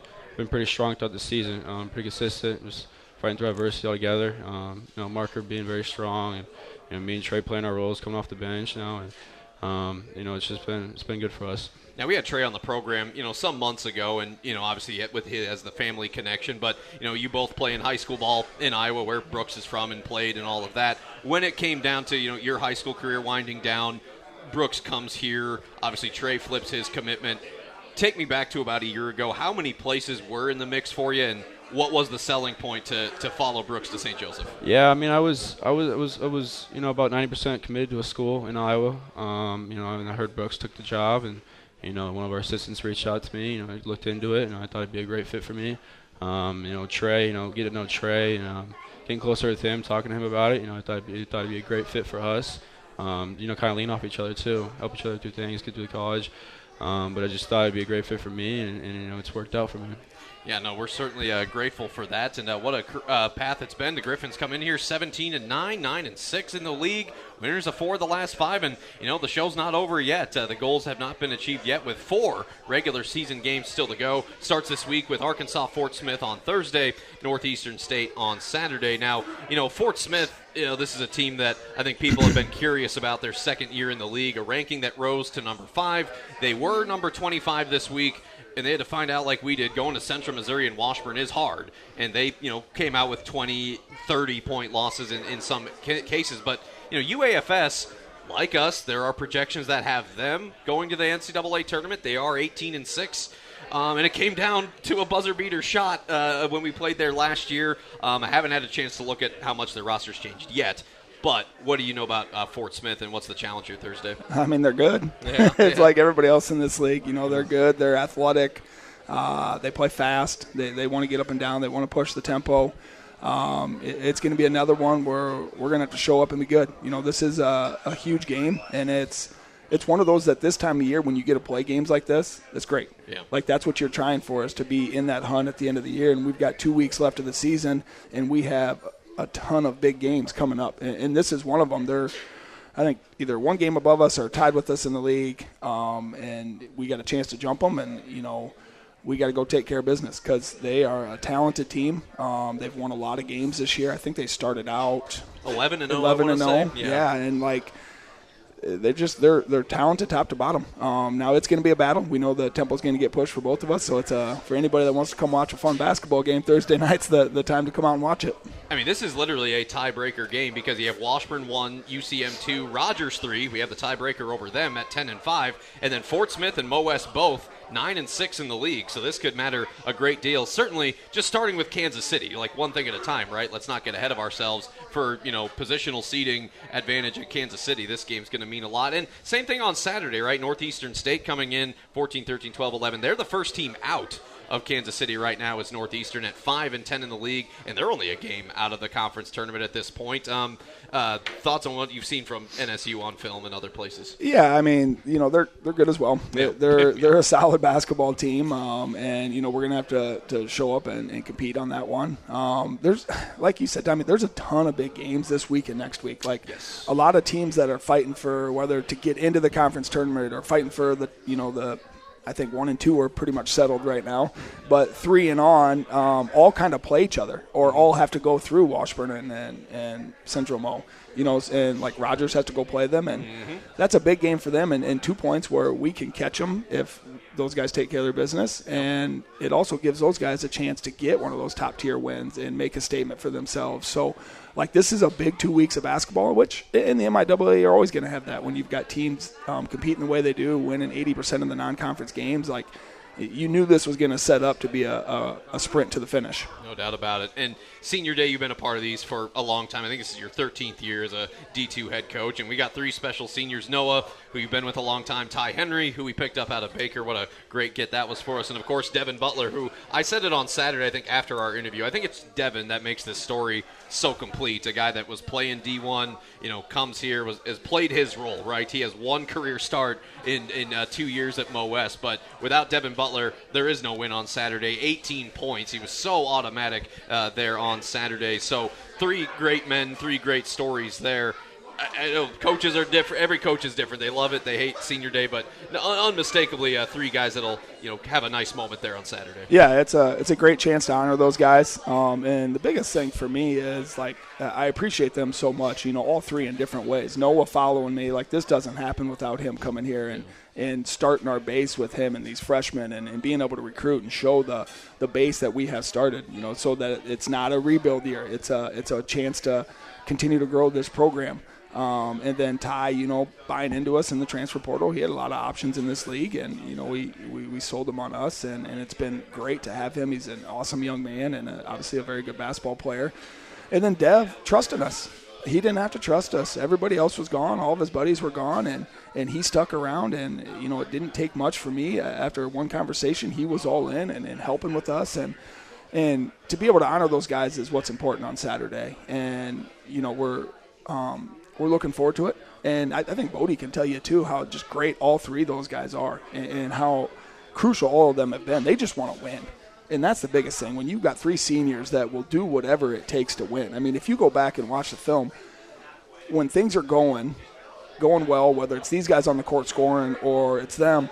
pretty strong throughout the season, pretty consistent, just fighting through adversity all together. Marker being very strong, and me and Trey playing our roles, coming off the bench now, and it's been good for us. Now we had Trey on the program, some months ago, and obviously with his as the family connection. But you both play in high school ball in Iowa, where Brooks is from and played, and all of that. When it came down to your high school career winding down, Brooks comes here. Obviously Trey flips his commitment. Take me back to about a year ago. How many places were in the mix for you, and what was the selling point to follow Brooks to St. Joseph? Yeah, I was about 90% committed to a school in Iowa. And I heard Brooks took the job, and one of our assistants reached out to me. I looked into it, and I thought it'd be a great fit for me. Trey, get to know Trey, and getting closer with him, talking to him about it. I thought it'd be a great fit for us. Kind of lean off each other too, help each other through things, get through college. But I just thought it'd be a great fit for me, and it's worked out for me. Yeah, no, we're certainly grateful for that, and what a path it's been. The Griffins come in here 17-9, 9-6 in the league, winners of 4 of the last 5, and the show's not over yet. The goals have not been achieved yet, with 4 regular season games still to go. Starts this week with Arkansas Fort Smith on Thursday, Northeastern State on Saturday. Now, Fort Smith, this is a team that I think people have been curious about their second year in the league, a ranking that rose to number 5. They were number 25 this week, and they had to find out, like we did, going to Central Missouri and Washburn is hard. And they, came out with 20, 30-point losses in some cases. But, UAFS, like us, there are projections that have them going to the NCAA tournament. They are 18-6. And it came down to a buzzer beater shot when we played there last year. I haven't had a chance to look at how much their roster's changed yet. But what do you know about Fort Smith, and what's the challenge here Thursday? They're good. Yeah, it's like everybody else in this league. They're good. They're athletic. They play fast. They want to get up and down. They want to push the tempo. It's going to be another one where we're going to have to show up and be good. This is a huge game, and it's one of those that this time of year when you get to play games like this, it's great. Yeah. Like that's what you're trying for, is to be in that hunt at the end of the year. And we've got 2 weeks left of the season, and we have a ton of big games coming up, and this is one of them. They're, I think, either one game above us or tied with us in the league, and we got a chance to jump them, and we got to go take care of business because they are a talented team. They've won a lot of games this year. I think they started out 11-0. 11-0. Yeah, and they're talented top to bottom. Now it's going to be a battle. We know the tempo's going to get pushed for both of us, so it's for anybody that wants to come watch a fun basketball game Thursday night's the time to come out and watch it. I mean, this is literally a tiebreaker game because you have Washburn 1, UCM 2, Rogers 3. We have the tiebreaker over them at 10-5, and then Fort Smith and Mo West both 9-6 in the league. So this could matter a great deal. Certainly, just starting with Kansas City, like one thing at a time, right? Let's not get ahead of ourselves for positional seeding advantage at Kansas City. This game's going to mean a lot. And same thing on Saturday, right? Northeastern State coming in 14, 13, 12, 11. They're the first team out of Kansas City right now is Northeastern at 5-10 in the league, and they're only a game out of the conference tournament at this point. Thoughts on what you've seen from NSU on film and other places? Yeah, I mean, they're good as well. They're a solid basketball team, and we're gonna have to show up and compete on that one. There's, like you said, Tommy, there's a ton of big games this week and next week. A lot of teams that are fighting for whether to get into the conference tournament or fighting for the I think 1 and 2 are pretty much settled right now, but 3 and on all kind of play each other, or all have to go through Washburn and Central Mo, and like Rogers has to go play them, and that's a big game for them, and 2 points where we can catch them if those guys take care of their business, and it also gives those guys a chance to get one of those top tier wins and make a statement for themselves. So this is a big 2 weeks of basketball, which in the MIAA you're always going to have that when you've got teams competing the way they do, winning 80% of the non-conference games. You knew this was going to set up to be a sprint to the finish. No doubt about it. And Senior Day, you've been a part of these for a long time. I think this is your 13th year as a D2 head coach. And we got 3 special seniors. Noah, who you've been with a long time. Ty Henry, who we picked up out of Baker. What a great get that was for us. And, of course, Devin Butler, who I said it on Saturday, I think, after our interview. I think it's Devin that makes this story so complete. A guy that was playing D1, comes here, has played his role, right? He has 1 career start in 2 years at Mo West. But without Devin Butler, there is no win on Saturday. 18 points. He was so automatic there on Saturday. So 3 great men, 3 great stories there. I know coaches are different. Every coach is different. They love it. They hate Senior Day, but unmistakably 3 guys that'll have a nice moment there on Saturday. Yeah, it's a great chance to honor those guys. And the biggest thing for me is I appreciate them so much. all 3 in different ways. Noah following me, this doesn't happen without him coming here and starting our base with him and these freshmen and being able to recruit and show the base that we have started. So that it's not a rebuild year. It's a chance to continue to grow this program. And then Ty, buying into us in the transfer portal. He had a lot of options in this league, and, we sold him on us, and it's been great to have him. He's an awesome young man and obviously a very good basketball player. And then Dev trusted us. He didn't have to trust us. Everybody else was gone. All of his buddies were gone, and he stuck around, and, it didn't take much for me. After one conversation, he was all in and helping with us, and to be able to honor those guys is what's important on Saturday. And, we're looking forward to it. And I think Bode can tell you, too, how just great all 3 of those guys are and how crucial all of them have been. They just want to win. And that's the biggest thing. When you've got 3 seniors that will do whatever it takes to win. I mean, if you go back and watch the film, when things are going well, whether it's these guys on the court scoring or it's them,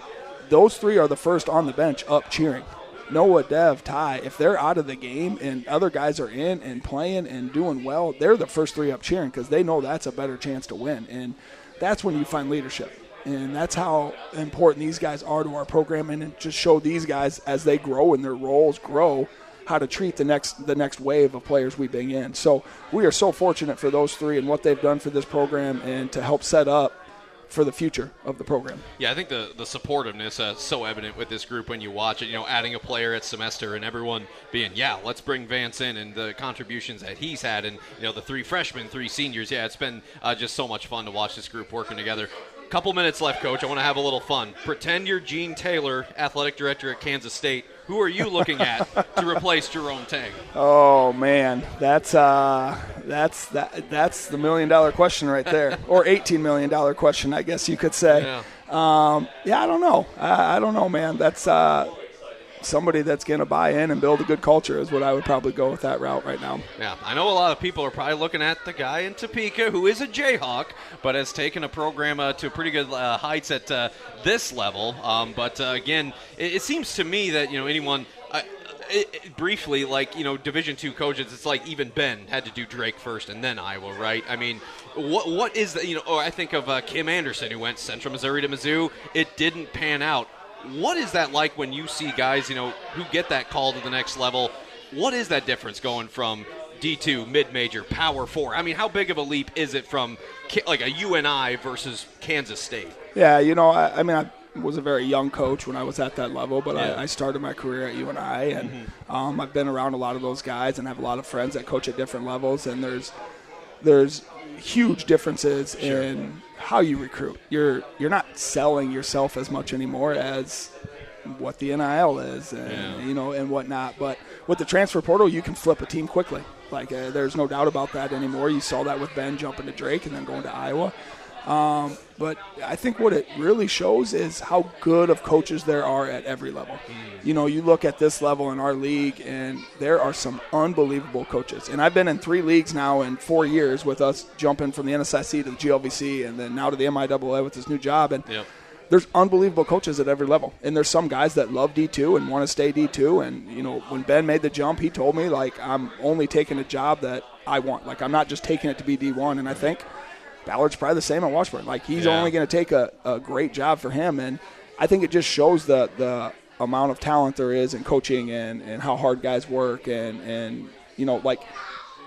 those 3 are the first on the bench up cheering. Noah, Dev, Ty, if they're out of the game and other guys are in and playing and doing well, they're the first 3 up cheering because they know that's a better chance to win. And that's when you find leadership. And that's how important these guys are to our program, and just show these guys as they grow and their roles grow how to treat the next wave of players we bring in. So we are so fortunate for those 3 and what they've done for this program and to help set up for the future of the program. Yeah, I think the supportiveness is so evident with this group when you watch it, adding a player at semester and everyone being, let's bring Vance in, and the contributions that he's had, and, the 3 freshmen, 3 seniors. Yeah, it's been just so much fun to watch this group working together. Couple minutes left, Coach. I want to have a little fun. Pretend you're Gene Taylor, athletic director at Kansas State. Who are you looking at to replace Jerome Tang? Oh man, that's the $1 million question right there, or $18 million question, I guess you could say. Yeah, I don't know. I don't know, man. That's somebody that's going to buy in and build a good culture is what I would probably go with that route right now. Yeah, I know a lot of people are probably looking at the guy in Topeka who is a Jayhawk, but has taken a program to pretty good heights at this level. But again, it seems to me that anyone. briefly, like, Division II coaches, it's like even Ben had to do Drake first and then Iowa, right? I mean, what is that? I think of Kim Anderson, who went Central Missouri to Mizzou. It didn't pan out. What is that like when you see guys, who get that call to the next level? What is that difference going from D2, mid-major, Power 4? I mean, how big of a leap is it from like a UNI versus Kansas State? Yeah, I was a very young coach when I was at that level, but I started my career at UNI, and I've been around a lot of those guys and have a lot of friends that coach at different levels, and there's huge differences in how you recruit. You're not selling yourself as much anymore as what the NIL is and and whatnot. But with the transfer portal, you can flip a team quickly. Like there's no doubt about that anymore. You saw that with Ben jumping to Drake and then going to Iowa. But I think what it really shows is how good of coaches there are at every level. You look at this level in our league, and there are some unbelievable coaches. And I've been in 3 leagues now in 4 years, with us jumping from the NSIC to the GLVC and then now to the MIAA with this new job. And there's unbelievable coaches at every level. And there's some guys that love D2 and want to stay D2. And, when Ben made the jump, he told me, like, I'm only taking a job that I want. Like, I'm not just taking it to be D1. And I think Ballard's probably the same at Washburn. Like, he's only going to take a great job for him. And I think it just shows the amount of talent there is in coaching and how hard guys work. And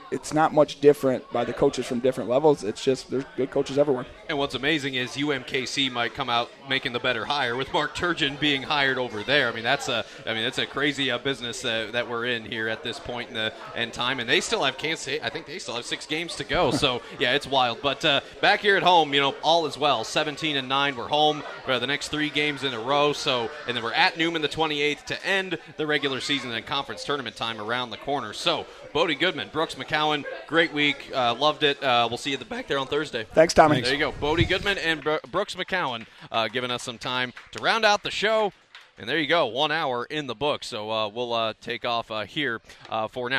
it's not much different by the coaches from different levels. It's just there's good coaches everywhere. And what's amazing is UMKC might come out making the better hire with Mark Turgeon being hired over there. I mean, that's a crazy business that we're in here at this point in the end time. And they still have Kansas State. I think they still have 6 games to go. So yeah, it's wild. But back here at home, all is well. 17-9. We're home for the next 3 games in a row. So and then we're at Newman the 28th to end the regular season and conference tournament time around the corner. So Bode Goodman, Brooks McKowen, great week. Loved it. We'll see you back there on Thursday. Thanks, Tommy. There you go. Bode Goodman and Brooks McKowen giving us some time to round out the show. And there you go, 1 hour in the book. So we'll take off here for now.